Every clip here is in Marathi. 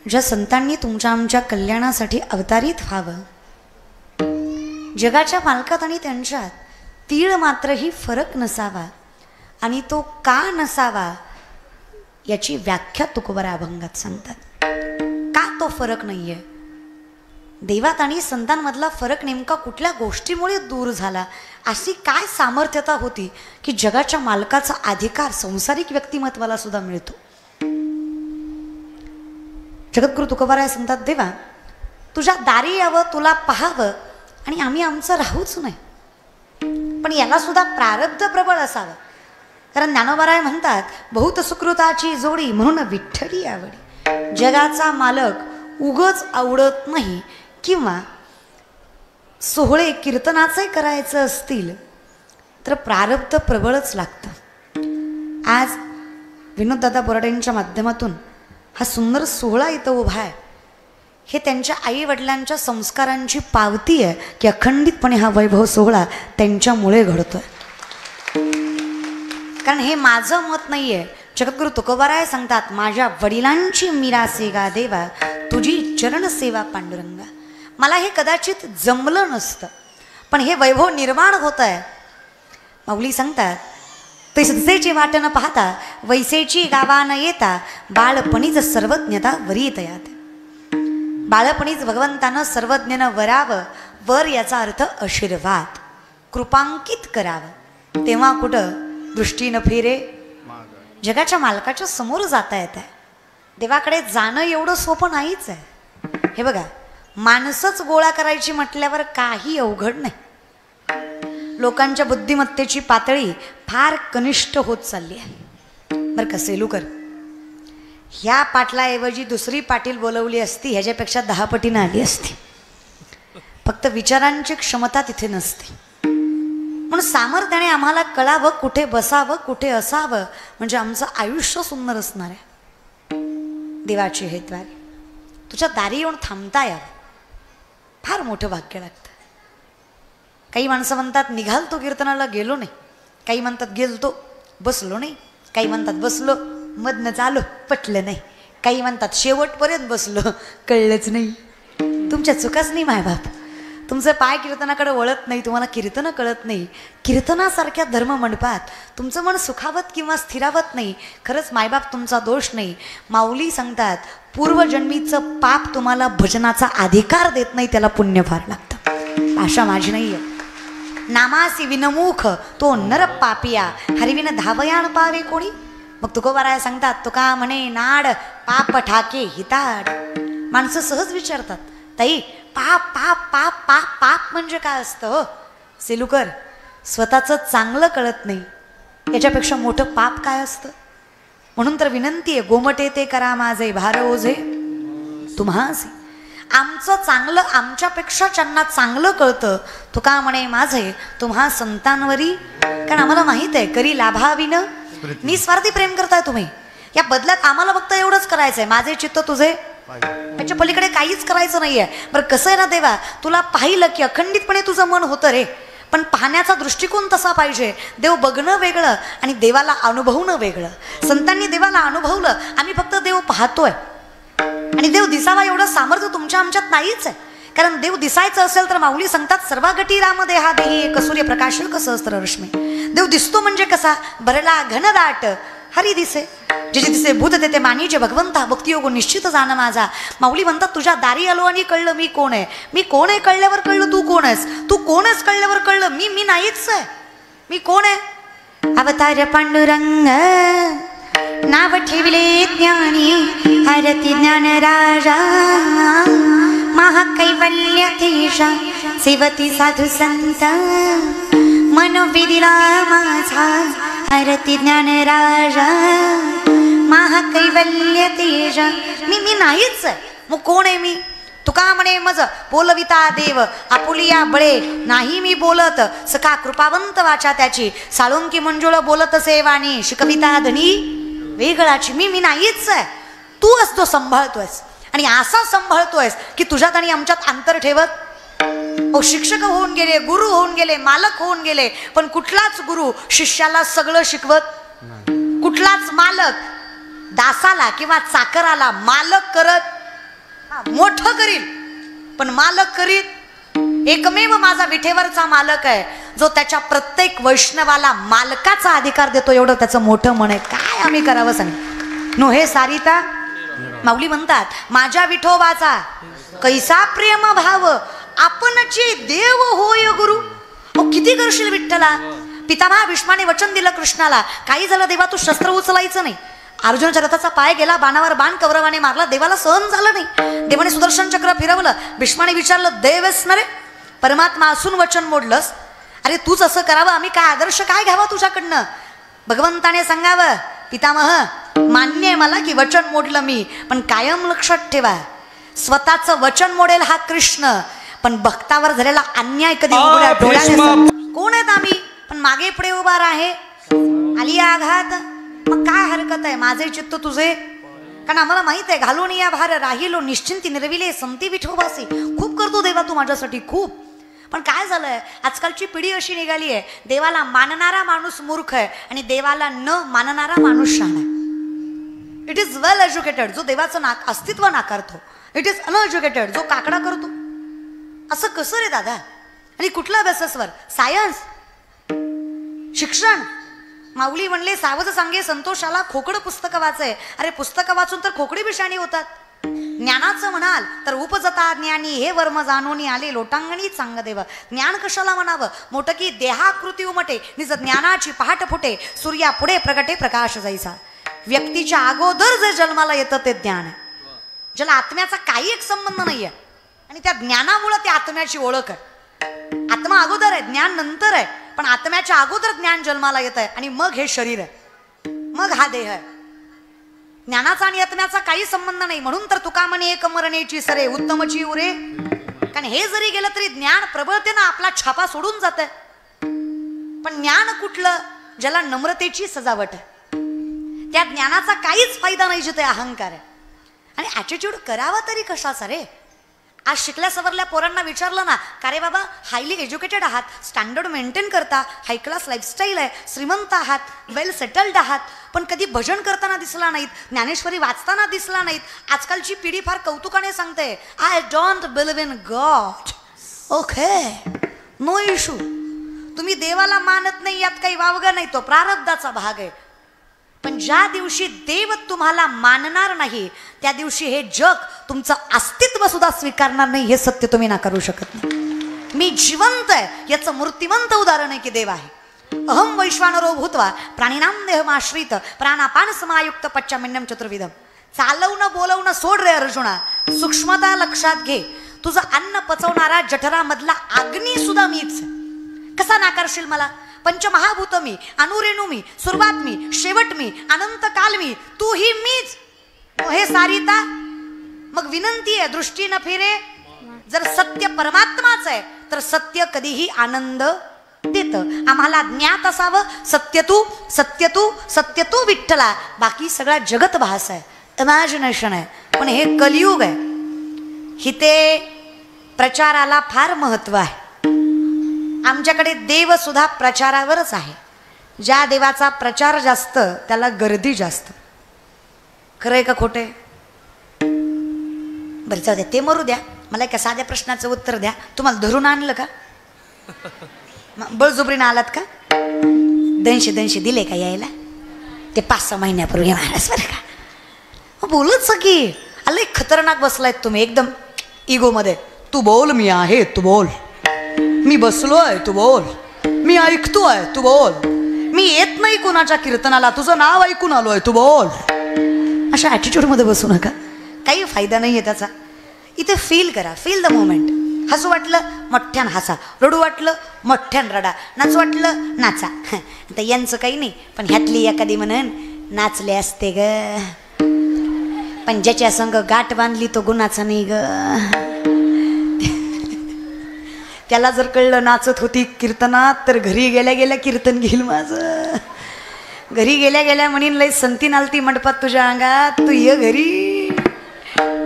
ज्या संतांनी तुमच्या आमच्या कल्याणासाठी अवतारित व्हावं, जगाच्या मालकात आणि त्यांच्यात तीळ मात्रही फरक नसावा, आणि तो का नसावा याची व्याख्या तुकोबरा अभंगात सांगतात. का तो फरक नाहीये? देवात आणि संतांमधला फरक नेमका कुठल्या गोष्टीमुळे दूर झाला? अशी काय सामर्थ्यता होती की जगाच्या मालकाचा अधिकार संसारिक व्यक्तिमत्वाला सुद्धा मिळतो? जगद्गुरु तुकोबाराय सांगतात, देवा तुझ्या दारी यावं, तुला पाहावं, आणि आम्ही आमचं राहूच नाही. पण याला सुद्धा प्रारब्ध प्रबळ असावं. कारण ज्ञानोबाराय म्हणतात, बहुत सुकृताची जोडी म्हणून विठ्ठली आवडी. जगाचा मालक उगच आवडत नाही, किंवा सोहळे कीर्तनाचे करायचं असतील तर प्रारब्ध प्रबळच लागतं. आज विनोददादा बोराडेंच्या माध्यमातून हा सुंदर सोहळा इथं उभा आहे. हे त्यांच्या आई वडिलांच्या संस्कारांची पावती आहे की अखंडितपणे हा वैभव सोहळा त्यांच्यामुळे घडतोय. कारण हे माझं मत नाही आहे. जगद्गुरु तुकोबाराय सांगतात, माझ्या वडिलांची मिरासे गा देवा, तुझी चरण सेवा पांडुरंगा. मला हे कदाचित जमलं नसतं, पण हे वैभव निर्माण होत आहे. माऊली सांगतात, तैसेची वाट न पाहता वैसेची गावा न येता, बाळपणीच सर्वज्ञता वरीत यात. बाळपणीच भगवंतानं सर्वज्ञानं वरावं. वर याचा अर्थ आशीर्वाद, कृपांकित करावं. तेव्हा कुठं दृष्टी न फिरे. जगाच्या मालकाच्या समोर जाता येत आहे. देवाकडे जाणं एवढं सोपं नाहीच आहे. हे बघा, माणसंच गोळा करायची म्हटल्यावर काही अवघड नाही. लोकांच्या बुद्धिमत्तेची पातळी फार कनिष्ठ होत चालली आहे. बरं का सेलूकर, ह्या पाटलाऐवजी दुसरी पाटील बोलवली असती, ह्याच्यापेक्षा 10 पटीनं आली असती. फक्त विचारांची क्षमता तिथे नसते. म्हणून सामर्थ्याने आम्हाला कळावं कुठे बसावं, कुठे असावं, म्हणजे आमचं आयुष्य सुंदर असणार आहे. देवाचे हे द्वार तुझ्या दारी येऊन थांबता यावं, फार मोठं भाग्य लागतं. काही माणसं म्हणतात निघालतो कीर्तनाला, गेलो नाही. काही म्हणतात गेलतो, बसलो नाही. काही म्हणतात बसलो, मधनं चालो, पटलं नाही. काही म्हणतात शेवटपर्यंत बसलो, कळलंच नाही. तुमच्या चुकाच नाही मायबाप. तुमचं पाय कीर्तनाकडे वळत नाही, तुम्हाला कीर्तनं कळत नाही. कीर्तनासारख्या धर्म मंडपात तुमचं मन सुखावत किंवा स्थिरावत नाही. खरंच मायबाप तुमचा दोष नाही. माऊली सांगतात, पूर्वजन्मीचं पाप तुम्हाला भजनाचा अधिकार देत नाही, त्याला पुण्य फार लागतं. आशा माझी नाही आहे. नामासी विनमुख तो नर पापिया, हरिविन धावयान पावे कोणी. मग तुकोबाराय सांगतात, तुका म्हणे नाड पाप ठाके हिताड. माणसं सहज विचारतात, ताई पाप पाप पाप पाप पाप म्हणजे काय असतं? सेलूकर, स्वतःचं चांगलं कळत नाही, याच्यापेक्षा मोठं पाप काय असतं? म्हणून तर विनंती आहे, गोमटे ते करा माझे भार ओझे तुम्हासी. आमचं चांगलं आमच्यापेक्षा ज्यांना चांगलं कळतं, तुका म्हणे माझे तुम्हा संतांवरी. कारण आम्हाला माहित आहे, करी लाभाविन निस्वार्थी प्रेम करताय तुम्ही. या बदल्यात आम्हाला फक्त एवढंच करायचंय, माझे चित्त तुझे, त्याच्या पलीकडे काहीच करायचं नाहीये. बरं कसं आहे ना देवा, तुला पाहिलं की अखंडितपणे तुझं मन होतं रे, पण पाहण्याचा दृष्टिकोन तसा पाहिजे. देव बघणं वेगळं आणि देवाला अनुभवणं वेगळं. संतांनी देवाला अनुभवलं, आम्ही फक्त देव पाहतोय. आणि देव दिसावा एवढं सामर्थ्य तुमच्या आमच्यात नाहीच आहे. कारण देव दिसायचं असेल तर माऊली सांगतात, सर्वागटी राम देहा देही एक सूर्य प्रकाशक सहस्त्र रश्मी. देव दिसतो म्हणजे कसा? भरला घनदाट हरी दिसे, जे जे दिसे भूत देते मानीचे भगवंता, भक्तियोग निश्चित जाणं माझा. माऊली म्हणतात, तुझ्या दारी आलो आणि कळलं मी कोण आहे. मी कोण आहे कळल्यावर कळलं तू कोण आहेस. तू कोण आहेस कळल्यावर कळलं मी नाहीच आहे. मी कोण आहे? अवतार पांडुरंग नाव ठेवले ज्ञानी, हरती ज्ञान राजा महाकैवल्य तेजा, सेवती साधू संत मनोविदिला माझा, हरती ज्ञान राजा महाकैवल्य तेजा. मी नाहीच आहे. मग कोण आहे मी? तुका म्हणे मज बोलविता देव आपुलिया बळे, नाही मी बोलत सका कृपावंत वाचा त्याची, साळुंकी मंजुळ बोलत सेवानी, शिकविता धनी वेगळाची. मी नाहीच आहे. तू असतो सांभाळतोयस, आणि असा सांभाळतोयस की तुझ्यात आणि आमच्यात अंतर ठेवत. शिक्षक होऊन गेले, गुरु होऊन गेले, मालक होऊन गेले, पण कुठलाच गुरु शिष्याला सगळं शिकवत, कुठलाच मालक दासाला किंवा चाकराला मालक करत पण मालक करीत एकमेव माझा विठेवरचा मालक आहे, जो त्याच्या प्रत्येक वैष्णवाला मालकाचा अधिकार देतो. एवढं त्याचं मोठं मन आहे. काय आम्ही करावं सांग. नो हे सारिता माऊली म्हणतात, माझ्या विठोबाचा कैसा प्रेम भाव आपणची देव होय गुरु. किती करशील विठ्ठला. पितामहा भीष्माने वचन दिलं कृष्णाला, काही झालं देवा तू शस्त्र उचलायचं नाही. अर्जुनाच्या रथाचा पाय गेला, बाणावर बाण कौरवाने मारला, देवाला सहन झालं नाही. देवाने सुदर्शन चक्र फिरवलं. भीष्माने विचारलं, देवच न रे, परमात्मा असून वचन मोडलंस. अरे तूच असं करावं, आम्ही काय आदर्श काय घ्यावा तुझ्याकडनं. भगवंताने सांगावं, पितामह मान्य आहे मला की वचन मोडलं मी, पण कायम लक्षात ठेवा स्वतःचं वचन मोडेल हा कृष्ण, पण भक्तावर झालेला अन्याय कधी उघड्या डोळ्याने. कोण आहेत आम्ही, पण मागे पुढे उभा आहे. आली आघात, मग काय हरकत आहे, माझे चित्त तुझे. कारण आम्हाला माहित आहे, घालून या भार राहिलो निश्चिंती निर्विले समती विठोबासी. खूप करतो देवा तू माझ्यासाठी खूप. पण काय झालंय, आजकालची पिढी अशी निघाली आहे, देवाला मानणारा माणूस मूर्ख आहे आणि देवाला न मानणारा माणूस शहाणा आहे. इट इज वेल एज्युकेटेड जो देवाचं अस्तित्व नाकारतो. इट इज अनएज्युकेटेड जो काकडा करतो. असं कसं रे दादा. आणि कुठल्या बेसिसवर. सायन्स, शिक्षण. माऊली म्हणले, सावध सांगे संतोषाला खोकड पुस्तकं वाचाय. अरे पुस्तकं वाचून तर खोकडी बिशाणी होतात. ज्ञानाचं म्हणाल तर उपजता ज्ञानी हे वर्म जाणून आले लोटांगणी चांग देव. ज्ञान कशाला म्हणावं, मोठं की देहाकृती उमटे निज ज्ञानाची पहाट फुटे सूर्या पुढे प्रगटे प्रकाश जायचा. व्यक्तीच्या अगोदर जे जन्माला येतं ते ज्ञान आहे, ज्याला आत्म्याचा काही एक संबंध नाहीये. आणि त्या ज्ञानामुळे त्या आत्म्याची ओळख आहे. आत्मा अगोदर आहे, ज्ञान नंतर आहे, पण आत्म्याच्या अगोदर ज्ञान जन्माला येत आहे आणि मग हे शरीर आहे, मग हा देह आहे. ज्ञानाचा आणि आत्म्याचा काही संबंध नाही. म्हणून तर तुका म्हणे एक मरणेची सरे उत्तमची उरे. कारण हे जरी गेलं तरी ज्ञान प्रबळतेनं आपला छापा सोडून जात आहे. पण ज्ञान कुठलं, ज्याला नम्रतेची सजावट आहे. त्या ज्ञानाचा काहीच फायदा नाही जिथे अहंकार आहे. आणि ॲटिट्यूड करावा तरी कशाचा रे. आज शिकल्या सवरल्या पोरांना विचारलं ना, का रे बाबा हायली एज्युकेटेड आहात, स्टँडर्ड मेंटेन करता, हाय क्लास लाईफस्टाईल आहे, श्रीमंत आहात, वेल सेटल्ड आहात, पण कधी भजन करताना दिसला नाहीत, ज्ञानेश्वरी वाचताना दिसला नाहीत. आजकालची पिढी फार कौतुकाने सांगते, I don't believe in God. Okay, no issue. तुम्ही देवाला मानत नाही यात काही वावगा नाही, तो प्रारब्धाचा भाग आहे. पण ज्या दिवशी देव तुम्हाला मानणार नाही त्या दिवशी हे जग तुमचं अस्तित्व सुद्धा स्वीकारणार नाही. हे सत्य तुम्ही नाकारू शकत नाही. मी जिवंत आहे याचं मूर्तिमंत उदाहरण आहे की देव आहे. अहम वैश्वानरो भूत्वा प्राणिनाम देहमाश्रित प्राणापान समायुक्त पच्चामिन्यम चतुर्विधम. चालवणं बोलवणं सोड रे अर्जुना, सूक्ष्मता लक्षात घे. तुझं अन्न पचवणारा जठरामधला अग्नी सुद्धा मीच. कसा नाकारशील मला. पंचमहाभूत मी, अनुरेणू मी, सुरुवात मी, शेवट मी, अनंत काल मी, तू ही मीच. हे सारिता मग विनंती आहे, दृष्टी न फिरे. जर सत्य परमात्माच आहे तर सत्य कधीही आनंद देत. आम्हाला ज्ञात असावं सत्य तू, सत्य तू, सत्य तू विठ्ठला. बाकी सगळा जगत भास आहे, इमॅजिनेशन आहे. पण हे कलियुग आहे, हिते प्रचाराला फार महत्व आहे. आमच्याकडे देव सुद्धा प्रचारावरच आहे. ज्या देवाचा प्रचार जास्त त्याला गर्दी जास्त. खरंय का खोटे. बरं जाऊ द्या, ते मरू द्या. मला एका साध्या प्रश्नाचं उत्तर द्या. तुम्हाला धरून आणलं का, बळजुबरीनं आलात का, 200 दिले का यायला. ते 5-6 महिन्यापूर्वी महाराज बरं का. बोलच की अरे खतरनाक बसलायत तुम्ही एकदम इगो मध्ये. तू बोल, मी आहे तू बोल, मी बसलोय तू बोल, मी ऐकतोय तू बोल, मी येत नाही कोणाच्या कीर्तनाला, तुझं नाव ऐकून आलोय तू बोल. अशा ॲटिट्यूड मध्ये बसू नका, काही फायदा नाहीये त्याचा. इथे फील करा, फील द मोमेंट. हसू वाटलं मोठ्यान हसा, रडू वाटलं मोठ्यान रडा, नाचू वाटलं नाचा. आता यांचं काही नाही, पण ह्यातली एखादी म्हणून नाचले असते ग, पण ज्याच्या संग गाठ बांधली तो गुणाचा नाही ग. त्याला जर कळलं नाचत होती कीर्तनात तर घरी गेल्या गेल्या कीर्तन घेईल माझं. घरी गेल्या गेल्या म्हणीन लई संती नालती मंडपात तुझ्या अंगात, तू ये घरी,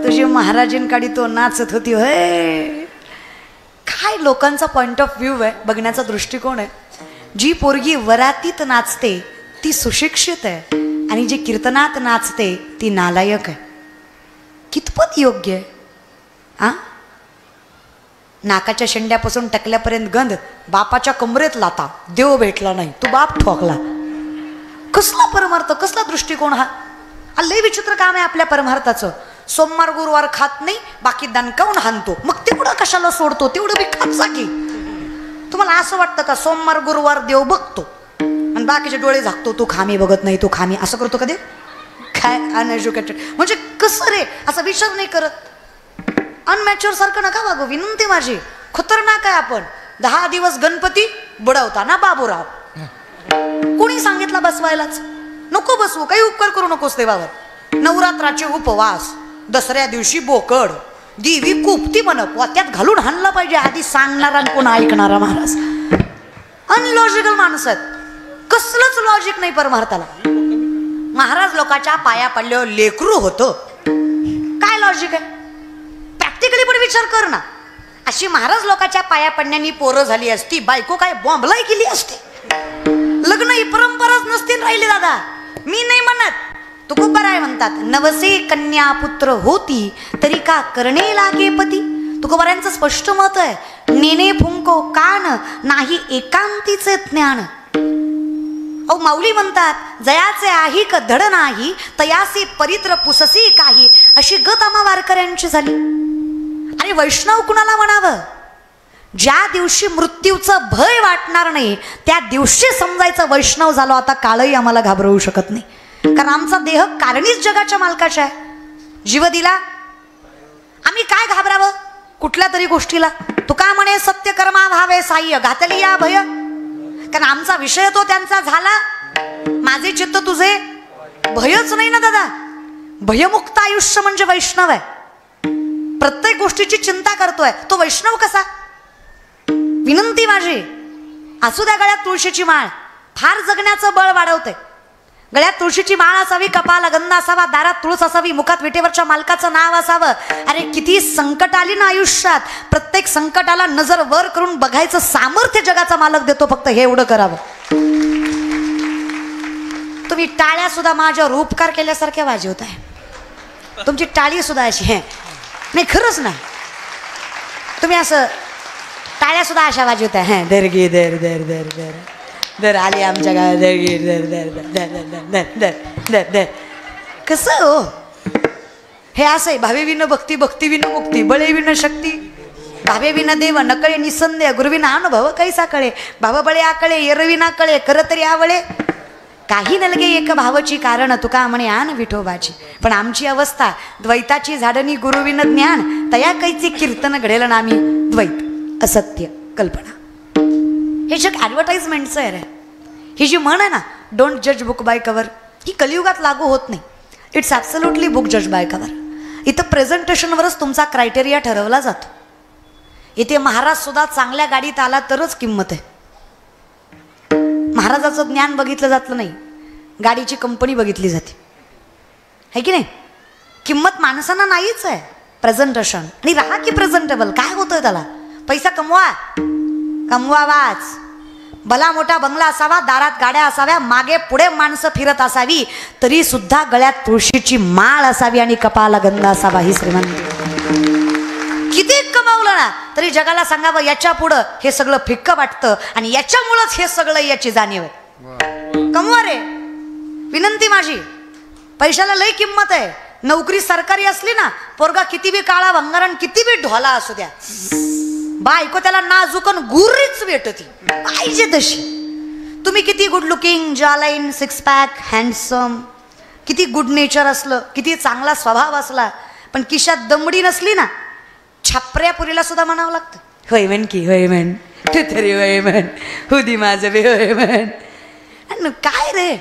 तुझी महाराजीन काढी तो नाचत होती होय. काय लोकांचा पॉइंट ऑफ व्ह्यू आहे, बघण्याचा दृष्टिकोन आहे. जी पोरगी वरातीत नाचते ती सुशिक्षित आहे आणि जी कीर्तनात नाचते ती नालायक आहे. कितपत योग्य आहे. नाकाच्या शेंड्यापासून टकल्यापर्यंत गंध, बापाच्या कमरेत लाता, देव भेटला नाही, तू बाप ठोकला. कसला परमार्थ, कसला दृष्टिकोन हा? लय विचित्र काम आहे आपल्या परमार्थाचं. सोमवार गुरुवार खात नाही, बाकी दणकावून हाणतो, मग तेवढं कशाला सोडतो? तेवढं बी खात जा की. तुम्हाला असं वाटतं का सोमवार गुरुवार देव बघतो आणि बाकीचे डोळे झाकतो, तू खामी बघत नाही, तू खामी, असं करतो का देव? काय अनएज्युकेटेड, म्हणजे कसं रे, असा विचार नाही करत. अनमॅच्युअर सारखं नका वागू, विनंती माझी. खतरनाक आहे आपण. 10 दिवस गणपती बुडवताना बाबूराव, कोणी सांगितलं बसवायलाच? नको बसवू, काही उपकार करू नकोस देवावर. नवरात्राचे उपवास, दसऱ्या दिवशी बोकड, देवी कुपती म्हण, पोत्यात घालून हाणला पाहिजे. आधी सांगणारा आणि कोण ऐकणारा महाराज. अनलॉजिकल माणूस आहेत, कसलंच लॉजिक नाही परमार्थाला. महाराज लोकांच्या पाया पडल्यावर लेकरू होतं, काय लॉजिक आहे? प्रॅक्टिकली पण विचार कर ना. अशी महाराज लोकांच्या पाया पडण्यानी पोरं झाली असती, बायको काय बॉम्बलाई केली असती. लग्न ही परंपराच नसती राहिली दादा. मी नाही म्हणत, तुकोबाराय म्हणतात, नवसे कन्या पुत्र होती तरी का करणे लागे पती. तुकोबारायांचं स्पष्ट मत आहे, नेने फुंको कान नाही एकांतीचे ज्ञान. अहो माऊली म्हणतात, जयाचे आहिक धड नाही तयासी परित्र पुससी काही, अशी गत आम्हा वारकऱ्यांची झाली. आणि वैष्णव कुणाला म्हणावं? ज्या दिवशी मृत्यूचं भय वाटणार नाही त्या दिवशी समजायचं वैष्णव झालो. आता काळही आम्हाला घाबरवू शकत नाही, कारण आमचा देह कारणीच जगाच्या मालकाचा आहे. जीव दिला, आम्ही काय घाबरावं कुठल्या तरी गोष्टीला? तू काय म्हणे, सत्य कर्मा भावे साह्य घातली या भय. कारण आमचा विषय तो त्यांचा झाला, माझे चित्त तुझे भयच नाही ना दादा. भयमुक्त आयुष्य म्हणजे वैष्णव आहे. प्रत्येक गोष्टीची चिंता करतोय तो वैष्णव कसा? विनंती माझी, असू द्या गळ्यात तुळशीची माळ, फार जगण्याचं बळ वाढवते. गळ्यात तुळशीची माळ असावी, कपाला गंध असावा, दारात तुळस असावी, मुखात विटेवरच्या मालकाचं नाव असावं. अरे किती संकट आली ना आयुष्यात, प्रत्येक संकटाला नजर वर करून बघायचं सामर्थ्य जगाचा मालक देतो. फक्त हे एवढं करावं. तुम्ही टाळ्या सुद्धा माझ्यावर उपकार केल्यासारख्या वाजवत आहे. तुमची टाळी सुद्धा अशी आहे नाही, खरंच नाही. तुम्ही असं टाळ्या सुद्धा अशा वाजवत आहे. दर गे दर दर दर दर दर आली आमच्या गावात, दर गे दर दर दर दर दर दर दर दर. कसं हो हे असं आहे. भावे विन भक्ती, भक्ती विन मुक्ती, बळे विन शक्ती, भावे विन देव नकळे निसंदेह, गुरुविना अनुभव कैसा कळे. भाव बळे आकळे एरविना कळे, कर तरी आवळे, काही नलगे एक भावची कारण, तुका म्हणे आन विठोबाची. पण आमची अवस्था द्वैताची झाडणी, गुरुविन ज्ञान, तया कैची कीर्तन घडेल नामी द्वैत असत्य कल्पना. हे जग ॲडव्हर्टाइजमेंटचं आहे रे. ही जी म्हण आहे ना, डोंट जज बुक बाय कवर, ही कलियुगात लागू होत नाही. इट्स ॲब्सोल्युटली बुक जज बाय कवर. इथं प्रेझेंटेशनवरच तुमचा क्रायटेरिया ठरवला जातो. इथे महाराज सुद्धा चांगल्या गाडीत आला तरच किंमत आहे. महाराजाचं ज्ञान बघितलं जात नाही, गाडीची कंपनी बघितली जाते, है की नाही? किंमत माणसांना नाहीच आहे. प्रेझेंटेशन आणि राहा की प्रेझेंटेबल. काय होतंय त्याला? पैसा कमवा, कमवावाच. भला मोठा बंगला असावा, दारात गाड्या असाव्या, मागे पुढे माणसं फिरत असावी, तरी सुद्धा गळ्यात तुळशीची माळ असावी आणि कपाला गंध असावा. ही श्रीमंत. किती कमावलं ना तरी जगाला सांगावं याच्या पुढं हे सगळं फिक्क वाटतं आणि याच्यामुळंच हे सगळं याची जाणीव आहे. कमवा रे, विनंती माझी. पैशाला लई किंमत आहे. नोकरी सरकारी असली ना, पोरगा किती बी काळा भंगारण, किती बी ढोला असू द्या, बायको त्याला नाजुकन गुरीच भेटती पाहिजे तशी. तुम्ही किती good looking, jawline, six pack, handsome, किती गुड नेचर असलं, किती चांगला स्वभाव असला, पण किशात दमडी नसली ना, छापऱ्या पुरीला सुद्धा म्हणावं लागतं, होय म्हण की, होय म्हण तू तरी, होय म्हण हुदी माझं बे, होय म्हण. काय रे,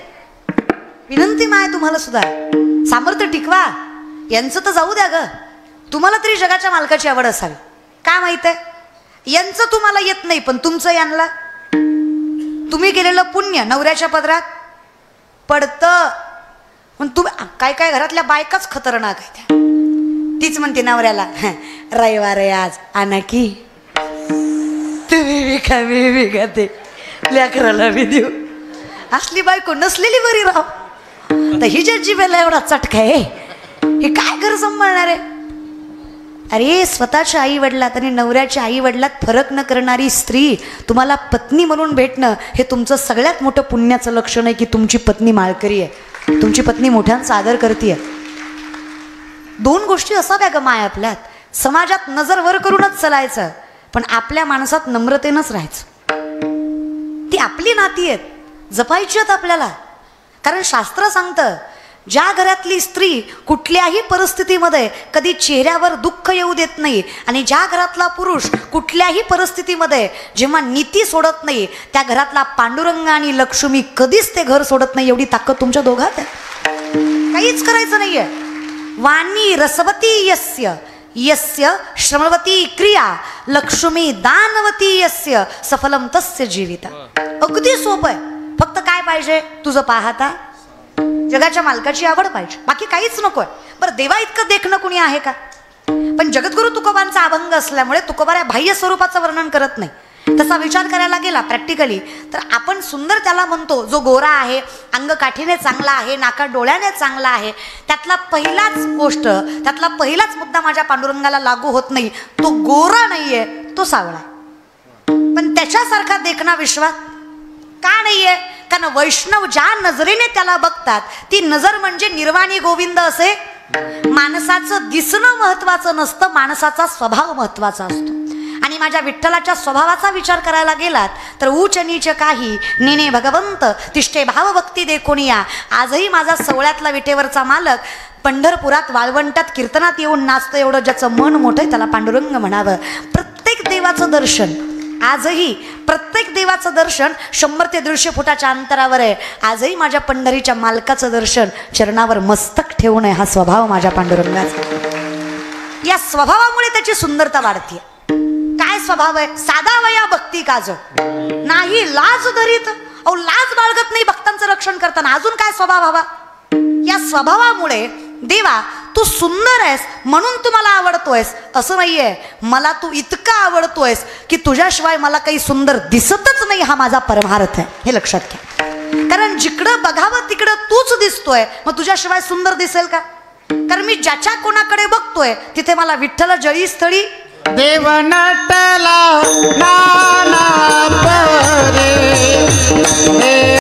विनंती माय तुम्हाला सुद्धा सामर्थ्य टिकवा. यांचं तर जाऊ द्या ग, तुम्हाला तरी जगाच्या मालकाची आवड असावी. काय माहित आहे, यांचं तुम्हाला येत नाही पण तुमचं यांना, तुम्ही केलेलं पुण्य नवऱ्याच्या पदरात पडतं. पण तुम्ही काय काय घरातल्या बायकाच खतरनाक आहे त्या. तीच म्हणते नवऱ्याला, रविवार आहे आज आणा की, तुम्ही विका मी विका, ते लेकराला मी देऊ. असली बायको नसलेली बरी राव. तर हिच्या जिभेला एवढा चटका आहे, हे काय घर सांभाळणार आहे? अरे स्वतःच्या आई वडिलात आणि नवऱ्याच्या आई वडिलात फरक न करणारी स्त्री तुम्हाला पत्नी म्हणून भेटणं हे तुमचं सगळ्यात मोठं पुण्याचं लक्षण आहे की तुमची पत्नी माळकरी आहे, तुमची पत्नी मोठ्यांचा आदर करते. दोन गोष्टी असाव्या ग माय आपल्यात. समाजात नजर वर करूनच चालायचं, पण आपल्या माणसात नम्रतेनंच राहायचं. ती आपली नाती आहेत, जपायची आहेत आपल्याला. कारण शास्त्र सांगतं ज्या घरातली स्त्री कुठल्याही परिस्थितीमध्ये कधी चेहऱ्यावर दुःख येऊ देत नाही आणि ज्या घरातला पुरुष कुठल्याही परिस्थितीमध्ये जेव्हा नीती सोडत नाही, त्या घरातला पांडुरंग आणि लक्ष्मी कधीच ते घर सोडत नाही. एवढी ताकद तुमच्या दोघात आहे. काहीच करायचं नाहीये. वाणी रसवती यस्य यस्य श्रमवती क्रिया लक्ष्मी दानवती यस्य सफलम तस्य जीवित. अगदी सोपं आहे. फक्त काय पाहिजे? तुझं पाहता जगाच्या मालकाची आवड पाहिजे, बाकी काहीच नकोय. बरं, देवा इतकं देखणं कुणी आहे का? पण जगद्गुरु तुकोबांचा अभंग असल्यामुळे तुकोबा बाह्य स्वरूपाचं वर्णन करत नाही. तसा विचार करायला गेला प्रॅक्टिकली तर आपण सुंदर त्याला म्हणतो जो गोरा आहे, अंग काठीने चांगला आहे, नाका डोळ्याने चांगला आहे. त्यातला पहिलाच मुद्दा माझ्या पांडुरंगाला लागू होत नाही. तो गोरा नाहीये, तो सावळा. पण त्याच्यासारखा देखणा विश्वात का नाहीये? कारण वैष्णव ज्या नजरेने त्याला बघतात ती नजर म्हणजे निर्वाणी गोविंद असे. माणसाचं दिसणं महत्वाचं नसतं, माणसाचा स्वभाव महत्वाचा असतो. आणि माझ्या विठ्ठलाच्या स्वभावाचा विचार करायला गेलात तर उच नीच काही नेने भगवंत तिष्ठे भावभक्ती देखोनिया. आजही माझा सवळ्यातला विटेवरचा मालक पंढरपुरात वाळवंटात कीर्तनात येऊन नाचतं, एवढं ज्याचं मन मोठं त्याला पांडुरंग म्हणावं. प्रत्येक देवाचं दर्शन आजही, प्रत्येक देवाचं दर्शन 100 ते 150 फुटाच्या अंतरावर आहे. आजही माझ्या पंढरीच्या मालकाचं दर्शन चरणावर मस्तक ठेवून आहे. हा स्वभाव माझ्या पांडुरंगाचा. या स्वभावामुळे त्याची सुंदरता वाढते. काय स्वभाव आहे? साधा वया भक्ती काज नाही लाज धरीत. अहो, लाज बाळगत नाही भक्तांचं रक्षण करताना. अजून काय स्वभाव हवा? या स्वभावामुळे देवा तू सुंदर आहेस म्हणून तू मला आवडतोयस असं नाहीये. मला तू इतका आवडतोयस की तुझ्याशिवाय मला काही सुंदर दिसतच नाही. हा माझा परमार्थ आहे, हे लक्षात घ्या. कारण जिकडं बघावं तिकडं तूच दिसतोय, मग तुझ्याशिवाय सुंदर दिसेल का? कारण मी ज्याच्या कोणाकडे बघतोय तिथे मला विठ्ठल जळी स्थळी देव नटला नाना परे.